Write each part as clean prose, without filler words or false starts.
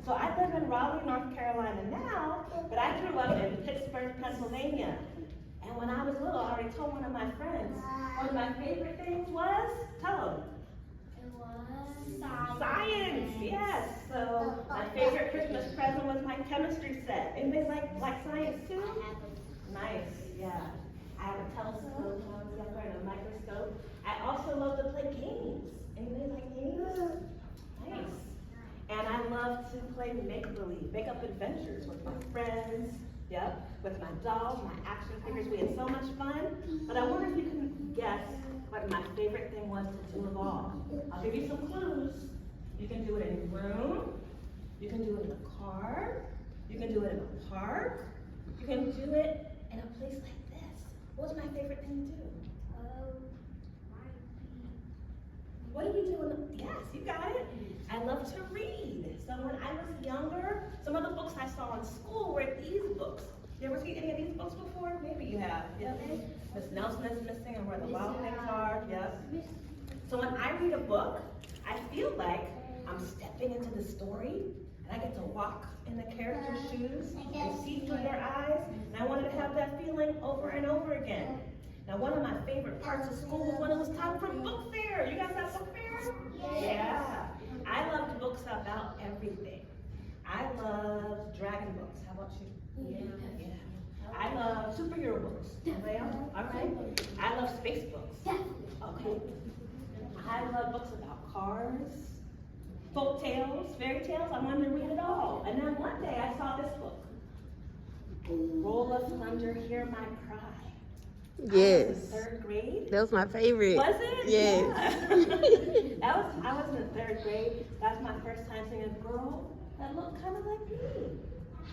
So I live in Raleigh, North Carolina now, but I grew up in Pittsburgh, Pennsylvania. And when I was little, I already told one of my friends, one of my favorite things was, tell them. It was Science, yes. So my favorite Christmas present was my chemistry set. Anybody like science too? Nice, yeah. I have a telescope when I was younger and a microscope. I also love to play games. Anybody like games? Nice. And I love to play make-believe, make up adventures with my friends, yep, with my dolls, my action figures. We had so much fun. But I wonder if you can guess what my favorite thing was to do of all. I'll give you some clues. You can do it in your room. You can do it in a car. You can do it in a park. You can do it in a place like this. What was my favorite thing to do? What do you do in the, yes, you got it. I love to read. So when I was younger, some of the books I saw in school were these books. You ever see any of these books before? Maybe you have. Yep. Miss Nelson is Missing and Where the Wild Things Are. Yep. So when I read a book, I feel like I'm stepping into the story and I get to walk in the character's shoes and see through their eyes. And I wanted to have that feeling over and over again. Now, one of my favorite parts of school was when it was time for book fair. You guys have book fair? Yeah. I loved books about everything. I love dragon books. How about you? Yeah. I love superhero books. Anybody else? All right. I love space books. Okay. I love books about cars, folk tales, fairy tales. I wanted to read it all. And then one day I saw this book. Roll of Thunder, Hear My Cry. Yes. I was in third grade. That was my favorite. Was it? Yes. Yeah. I was in third grade. That's my first time seeing a girl that looked kind of like me.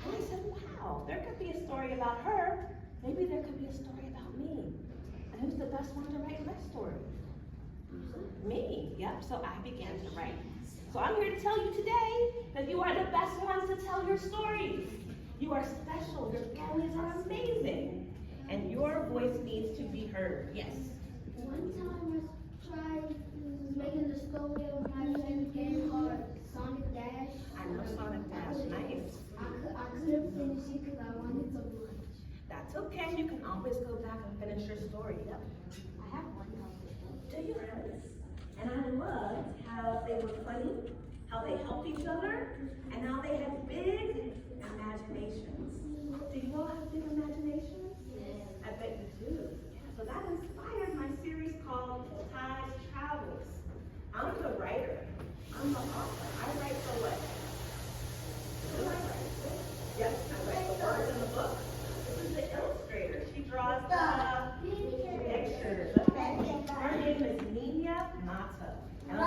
And I said, wow, there could be a story about her. Maybe there could be a story about me. And who's the best one to write my story? Me. Yep. So I began to write. So I'm here to tell you today that you are the best ones to tell your stories. You are special. Your families are amazing. And your voice needs to be heard. Yes. One time I tried making the story of my favorite game called Sonic Dash. I know Sonic Dash. Nice. I couldn't finish it because I wanted to lunch. That's okay. You can always go back and finish your story. Yep. I have one. Do you? And I loved how they were funny, how they helped each other, and how they had big imaginations. Do you all have big imaginations? I bet you do. Yeah, so that inspired my series called Tides Travels. I'm the writer. I'm the author. I write the what? What do I write? Yes, I write the words in the book. This is the illustrator. She draws the pictures. Okay. Her name is Nina Mata. And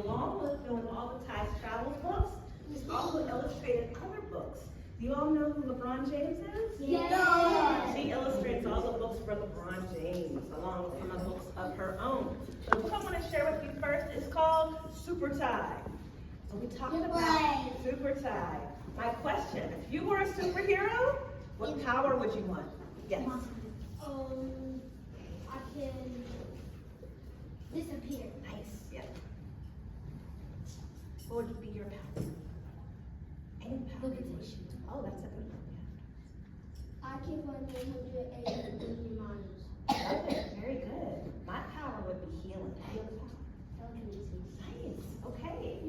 along with doing all the Tides Travels books, she's also illustrated other books. Do you all know who LeBron James is? Yes. She illustrates all the books for LeBron James, along with some of the books of her own. So the book I want to share with you first is called Super Tide. So we talked about Super Tide. My question, if you were a superhero, what power would you want? Yes. I can disappear. Nice, yeah. What would be your power? Any power? Levitation. Oh, that's a good one, I can run 180 million miles. yeah. Okay, very good. My power would be healing. Nice, okay.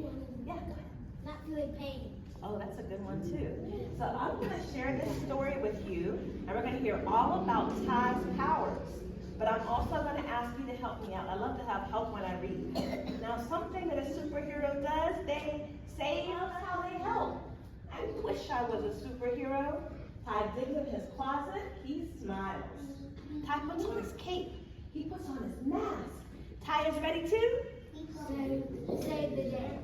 Yeah, go ahead. Not feeling pain. Oh, that's a good one too. So I'm going to share this story with you, and we're going to hear all about Tide's powers. But I'm also going to ask you to help me out. I love to have help when I read. Now, something that a superhero does, they say that's how they help. I wish I was a superhero. Tide digs in his closet, he smiles. Tide puts on his cape, he puts on his mask. Tide is ready to Save the day.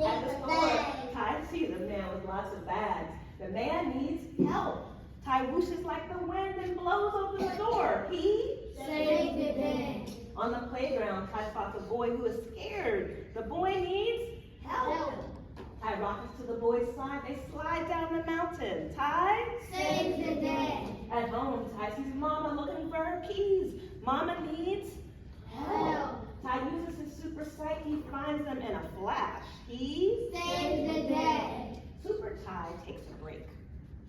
at the store. Tide sees a man with lots of bags. The man needs help. Tide whooshes like the wind and blows open the door. He Save the day. on the playground, Tide spots a boy who is scared. The boy needs help. Tide rockets to the boy's side. They slide down the mountain. Tide Save the day. at home. Tide sees Mama looking for her keys. Mama needs Help. Tide uses his super sight. He finds them in a flash. He Save the day.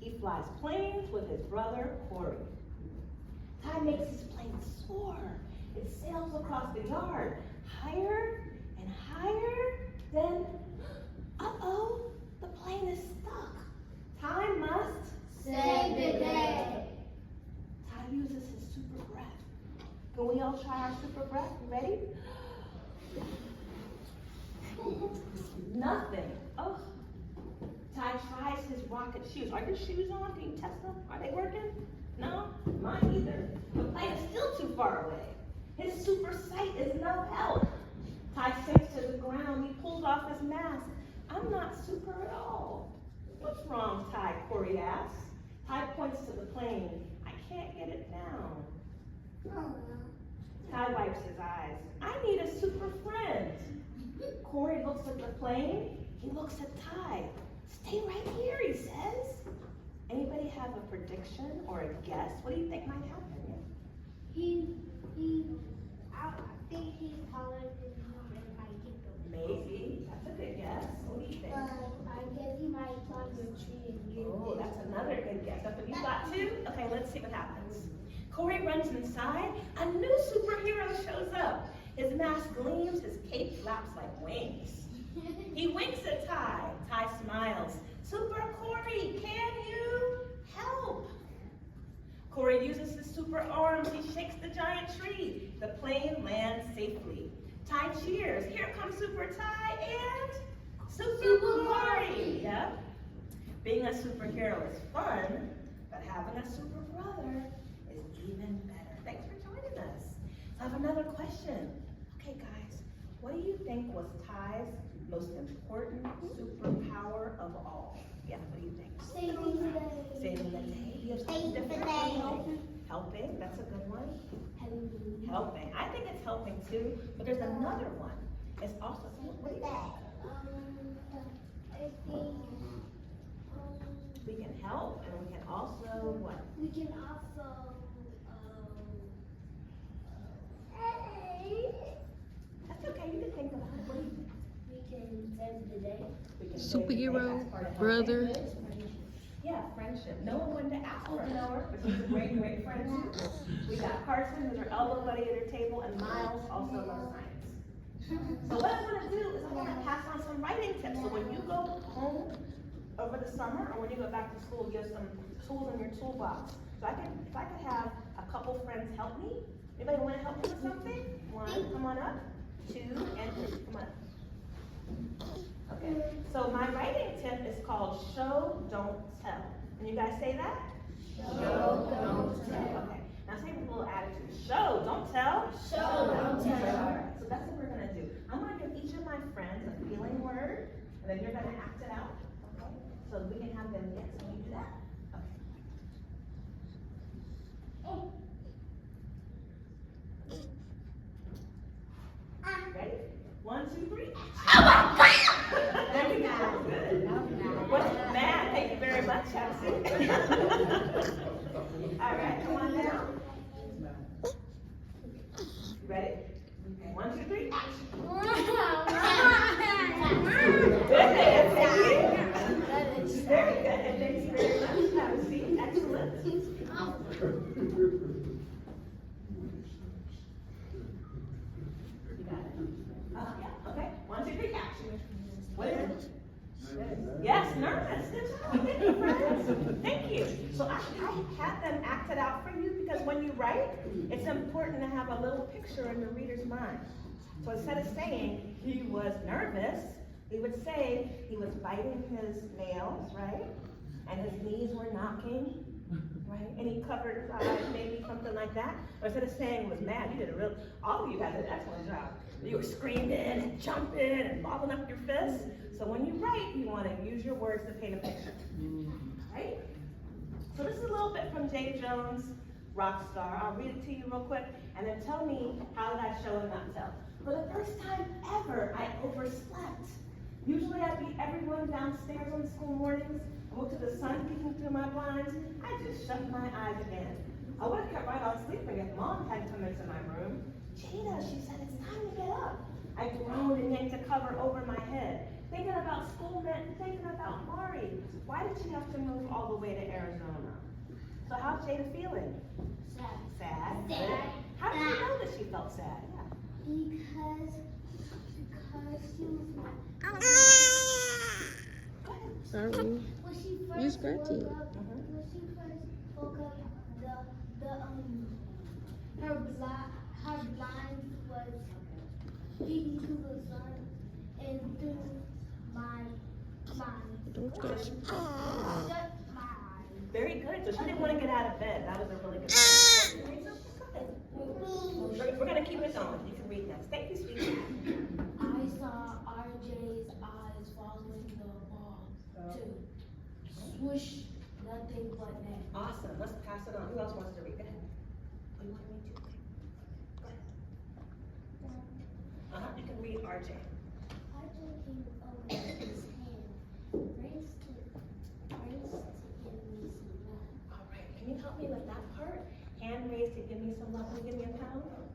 He flies planes with his brother, Corey. Ty makes his plane soar. It sails across the yard, higher and higher. Then, uh-oh, the plane is stuck. Ty must Save the day. Ty uses his super breath. Can we all try our super breath? Ready? Nothing. Oh. Ty tries his rocket shoes. Are your shoes on? Can you test them? Are they working? No? Mine either. The plane is still too far away. His super sight is no help. Ty sinks to the ground. He pulls off his mask. I'm not super at all. What's wrong, Ty? Corey asks. Ty points to the plane. I can't get it down. Ty wipes his eyes. I need a super friend. Corey looks at the plane. He looks at Ty. Stay right here, he says. Anybody have a prediction or a guess? What do you think might happen? I think he's taller than him and might get the Maybe. That's a good guess. What do you think? I guess he might climb the tree and get Oh, that's another good guess. That's what you got too? Okay, let's see what happens. Corey runs inside. A new superhero shows up. His mask gleams, his cape flaps like wings. He winks at Ty. Ty smiles. Super Corey, can you help? Corey uses his super arms. He shakes the giant tree. The plane lands safely. Ty cheers. Here comes Super Ty and Super Corey. Yep. Being a superhero is fun, but having a super brother is even better. Thanks for joining us. I have another question. Okay, guys, what do you think was Ty's most important superpower of all? Yeah, what do you think? saving the day. Saving the day. You have something Saving the different? day. Helping, that's a good one. Helping. Helping. I think it's helping too, but there's another one. It's also, what do you think? I think We can help and we can also, what? we can also That's okay, you can think about it. What do you think? we can save the day. We can save the day. Superhero, That's part of brother. helping. Yeah, friendship. No one wanted to ask for Noah, but she's a great, great friend too. We got Carson, who's our elbow buddy at her table, and Miles also loves science. So what I'm gonna do is I'm gonna pass on some writing tips. So when you go home over the summer, or when you go back to school, you have some tools in your toolbox. So if I could have a couple friends help me. Anybody wanna help me with something? One, come on up. Two, and three, come on up. Okay, so my writing tip is called Show, Don't Tell. Can you guys say that? Show, don't tell. Okay, now say with a little attitude. Show, don't tell. Show, don't tell. All right, so that's what we're gonna do. I'm gonna give each of my friends a feeling word, and then you're gonna act it out, okay? So we can have them guess when you do that. Okay. Ready? 1, 2, 3. Oh my God! There we go. Good. What's mad? Thank you very much, Chelsea. All right, come on down. You ready? 1, 2, 3. Action. Good, thank you. Very good, and thank you very much. Have a seat. Excellent. You got it? Yeah, okay. 1, 2, 3, action. What is it? Yes, nervous. Good job. Thank you, friends. Thank you. So I had them act it out for you because when you write, it's important to have a little picture in the reader's mind. So instead of saying he was nervous, we would say he was biting his nails, right? And his knees were knocking, right? And he covered his eyes, maybe something like that. Or instead of saying he was mad, you did all of you guys did an excellent job. You were screaming and jumping and balling up your fists. So when you write, you want to use your words to paint a picture, right? So this is a little bit from Jay Jones, Rockstar. I'll read it to you real quick, and then tell me how did I show and not tell. For the first time ever, I overslept. Usually I beat everyone downstairs on school mornings. I looked at the sun peeking through my blinds. I just shut my eyes again. I would have kept right on sleeping if Mom hadn't come into my room. Jada, she said, it's time to get up. I groaned and yanked the cover over my head. Thinking about school meant And thinking about Mari, why did she have to move all the way to Arizona? So how's Jada feeling? Sad. Sad. Sad. Good. How did you know that she felt sad? Yeah. Because she was Go ahead. Sorry. when she You first scratchy. woke up, when she first woke up, her blind was peeking to the sun and through my mind. Don't touch. Shut my eyes. Very good. So she didn't want to get out of bed. That was a really good thing. We're going to keep it going. You can read next. Thank you, sweetie. I saw RJ's eyes following the ball too. Swoosh, nothing but net. Awesome. Let's pass it on. Who else wants to read? Go ahead. What do you want me to do? Go ahead. You can read RJ. RJ came over his hand, raised to give me some love. All right. Can you help me with that part? Hand raised to give me some love and give me a pound. All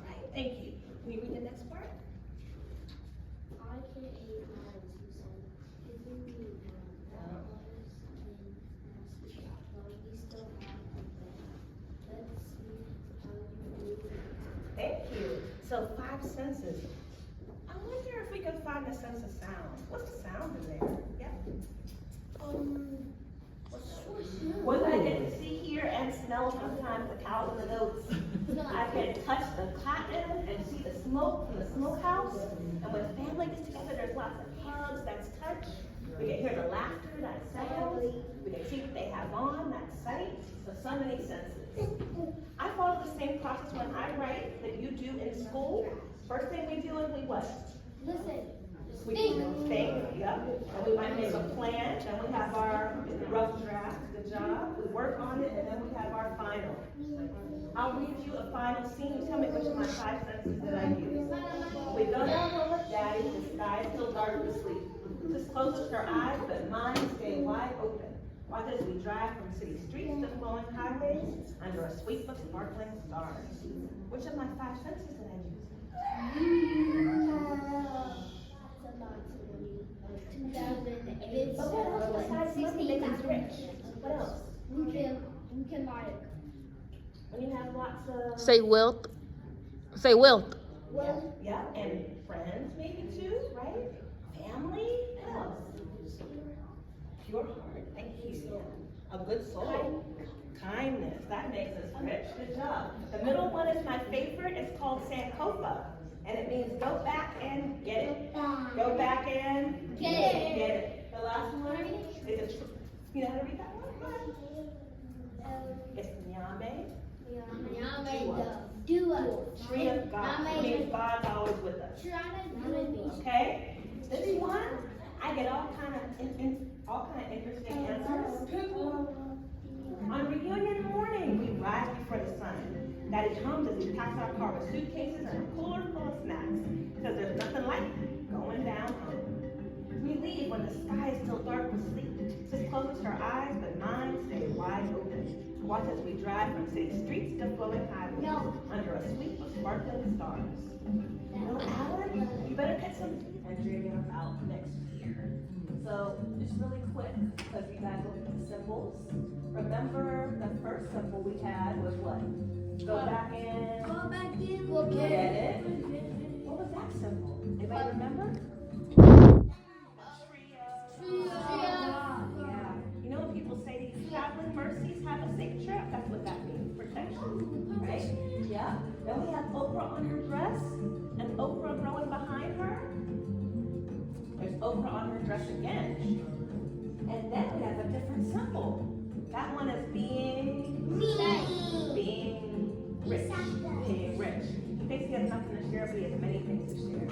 right. Thank you. Can you read the next part? I can't eat mine, he said. Giving me $1 in nasty, but we still have them. Let's see how you do it. Thank you. So 5 senses. I wonder if we can find the sense of sound. What's the sound in there? Yep. What I get to see, hear, and smell sometimes the cows and the goats. I can touch the cotton and see the smoke from the smokehouse. And when family gets together, there's lots of hugs, that's touch. We can hear the laughter, that's sound. We can see what they have on, that's sight. So many senses. I follow the same process when I write that you do in school. First thing we do is we what? Listen. We think, yep. And we might make a plan, then we have our rough draft, good job. We work on it, and then we have our final. I'll read you a final scene. You tell me which of my 5 senses that I use. We go down home with Daddy, the sky is still dark with sleep. Just closes her eyes, but mine stay wide open. Watch as we drive from city streets to flowing highways under a sweep of sparkling stars. Which of my 5 senses did I use? But what else besides money makes us rich? What else? We can like, When you have lots of Say wealth. Say wealth. yeah, and friends maybe too, right? Family, what else? Pure heart, thank you. A good soul. Kindness, that makes us rich. Good job. The middle one is my favorite. It's called Sankofa. And it means go back and get it. Go back and Get it. Get it. The last one is you know how to read that one? It's Nyame. do it. Tree of God. It means God's always with us. Try to do it. Okay? This one, I get all kind of interesting answers. On reunion morning, we rise before the sun. Daddy hums as he packs our car with suitcases and a cooler full of snacks. Because there's nothing like going down home. We leave when the sky is still dark with sleep. Sis closes her eyes, but mine stay wide open. Watch as we drive from city streets to flowing highways under a sweep of sparkling stars. No, Alan, you better get some Andrea out next year. So just really quick, because you guys look at the symbols. Remember the first symbol we had was what? Go back in. Go back in. Get it? What was that symbol? Anybody remember? Yeah. You know when people say these traveling mercies have a safe trip? That's what that means. Protection. Right? Yeah. Then we have Oprah on her dress and Oprah growing behind her. There's Oprah on her dress again. And then we have a different symbol. That one is being rich. Being rich. He thinks he has nothing to share, but he has many things to share.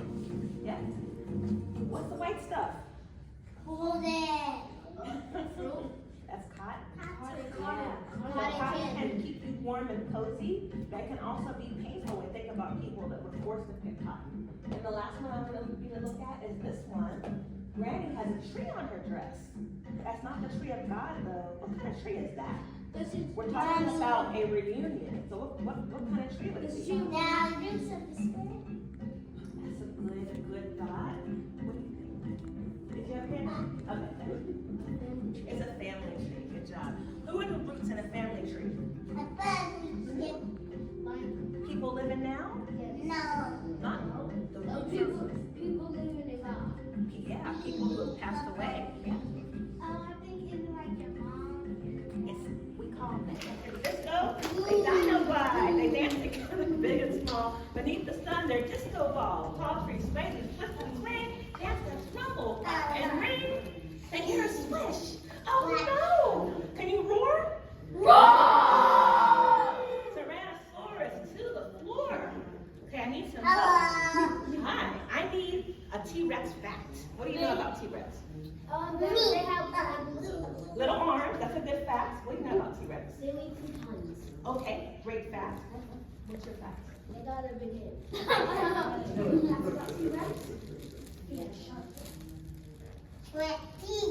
Yeah? What's the white stuff? Hold it. That's cotton. Cotton. Cotton can keep you warm and cozy. That can also be painful when you think about people that were forced to pick cotton. And the last one I'm going to look at is this one. Granny has a tree on her dress. That's not the tree of God, though. What kind of tree is that? We're talking about a reunion. So what kind of tree would it be? Now, drink some That's a good thought. What do you think? Did you have about people who have passed away. Yeah. I'm thinking like your mom. Yes, we call them disco. They dino-glide. They dance together, big and small. Beneath the sun, they're disco balls. Tall trees sway, they twist and swing. Dance and rumble and ring. They hear a swish. Oh no! Can you roar? Roar! Tyrannosaurus to the floor. Okay, I need some help. Hi, I need a T-Rex fact. What do you know about T-Rex? They have Little arms, that's a good fact. What do you know about T-Rex? They weigh 2 tons. Okay, great fact. What's your fact? They got a big head. Yeah, sharp.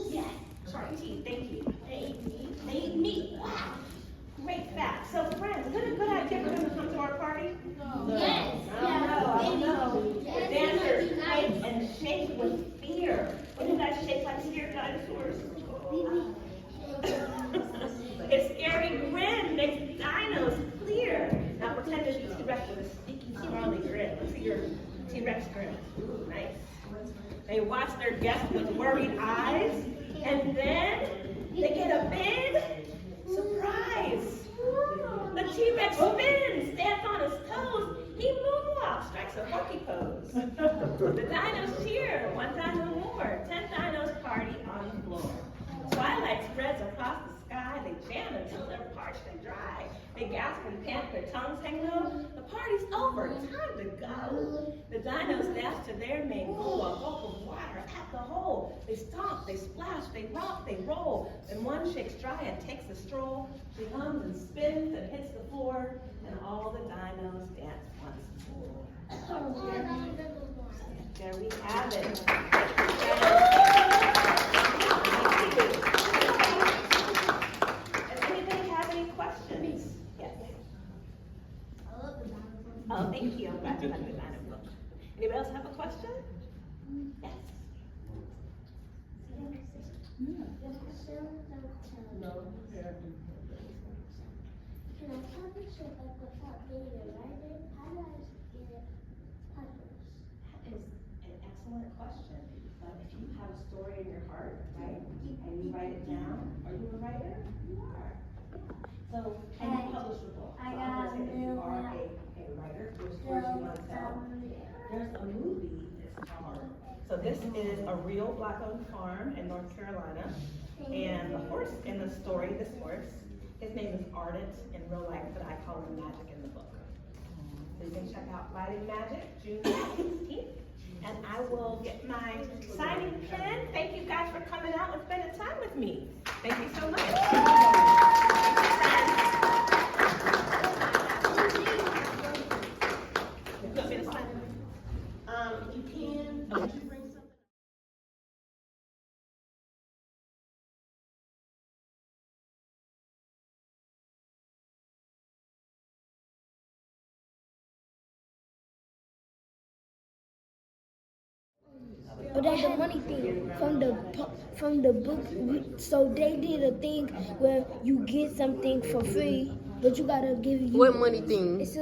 Yeah, sharp teeth, thank you. They eat meat. They eat meat. Wow. Great fact. So friends, is it a good idea for them to come to our party? Yes. I don't know. The dancers fight and shake with fear. What do you guys shake like scared dinosaurs? His scary grin makes dinos clear. Now pretend to be T-Rex with a sneaky, snarly grin. Let's see your T-Rex grin. Ooh, nice. They watch their guests with worried eyes, and then they get a big surprise. The T-Rex spins, stands on his toes. He moonwalks, strikes a monkey pose. The dinos cheer, 1 dino more. 10 dinos party on the floor. Twilight spreads across the sky. They jam until they're parched and dry. They gasp and pant, their tongues hang low. The party's over, time to go. The dinos dash to their main goal, a gulp of water at the hole. They stomp, they splash, they romp, they roll. Then one shakes dry and takes a stroll. She hums and spins and hits the floor, and all the dinos dance once more. There we have it. Does anybody have any questions? Yes. Oh, thank you. I'm glad you like the dino book. Anybody else have a question? Yes. No. Can I publish it like without being a writer? How do I get it published? That is an excellent question. But if you have a story in your heart, right, and you write it down, are you a writer? You are. So, can you publish a book? I So got I'm gonna say that you a are a writer, your stories you want to tell. There's a movie that's called. So this is a real black-owned farm in North Carolina, and the horse in the story, this horse, his name is Ardent in real life, but I call him Magic in the book. So you can check out Lighting Magic, June 16th, and I will get my signing pen. Thank you guys for coming out and spending time with me. Thank you so much. You want me to sign? You can. Oh, did you bring something? But they had money thing from the book. So they did a thing where you get something for free, but you gotta give you. What money thing? It's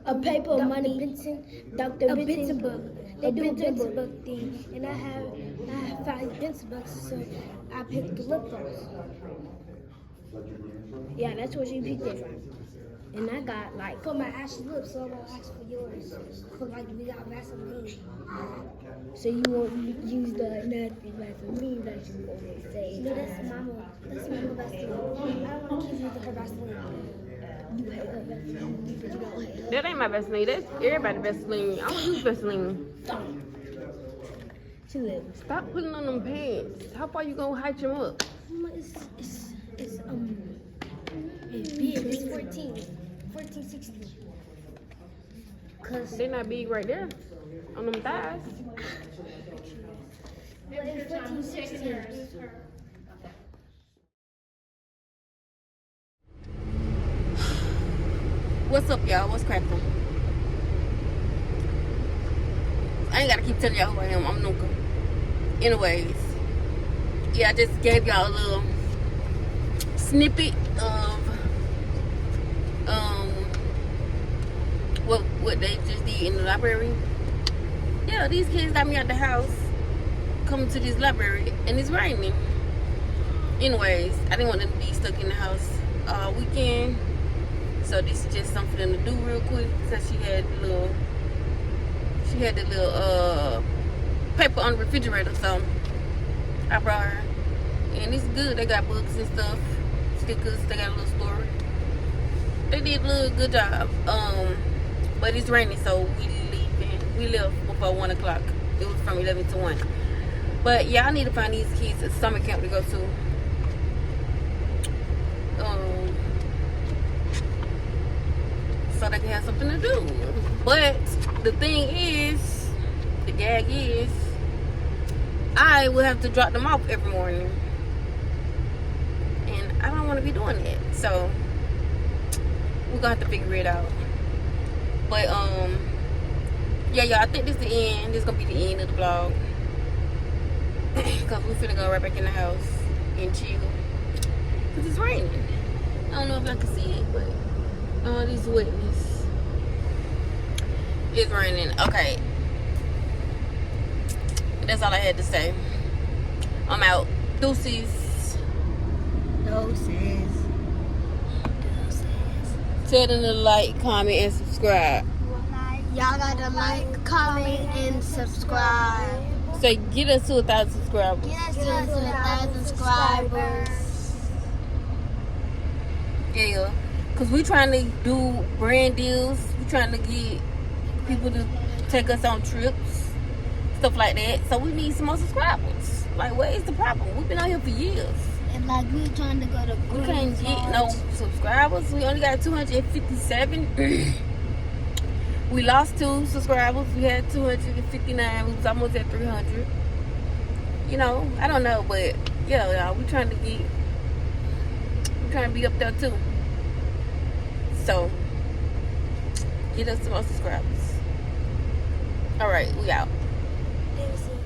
a paper of money. Dr. Benson book. They do a Benson book thing, and I have 5 Benson books, so I picked the lip gloss. Yeah, that's where she picked it from. And I got like for my ashy lips, so I'm gonna ask for yours. Cause like we got Vaseline. So you won't use the nasty Vaseline that you always say. No, that's mama Vaseline. I don't want to give you her Vaseline. You hate her Vaseline, but you don't hate her. That ain't my Vaseline. That's everybody's Vaseline. I don't use Vaseline. She lives. Stop putting on them pants. How far you gonna hike them up? It's big. It's 14, 16. Cause They not big right there on them thighs. it's 14, 16. What's up, y'all? What's cracking? I ain't gotta keep telling y'all who I am. I'm Nuka. Anyways, yeah, I just gave y'all a little snippet of what they just did in the library. Yeah, these kids got me out the house coming to this library and it's raining. Anyways, I didn't want them to be stuck in the house all weekend. So this is just something for them to do real quick. Since she had the little paper on the refrigerator, so I brought her. And it's good. They got books and stuff, stickers. They got a little story. They did a little good job. But it's raining, so we left before 1 o'clock. It was from 11 to 1. But yeah, I need to find these kids a summer camp to go to. So they can have something to do. But the thing is, the gag is, I will have to drop them off every morning. And I don't want to be doing that. So we're gonna have to figure it out. But yeah, y'all, I think this is the end. This is gonna be the end of the vlog. Cause we're finna go right back in the house and chill. Cause it's raining. I don't know if y'all can see it, but all this wetness. It's raining. Okay. That's all I had to say. I'm out. Deuces. Doses. Tell them to like, comment, and subscribe. Y'all gotta like, comment, and subscribe. So get us to 1,000 subscribers. Get us to 1,000 subscribers. Yeah. Cause we trying to do brand deals. We trying to get people to take us on trips, stuff like that. So we need some more subscribers. Like, what is the problem? We've been out here for years. And like we trying to go to We can't get no subscribers. We only got 257. We lost 2 subscribers. We had 259. We was almost at 300. You know, I don't know, but yeah, y'all, we trying to be up there too. So get us some more subscribers. All right, we out. Deuces.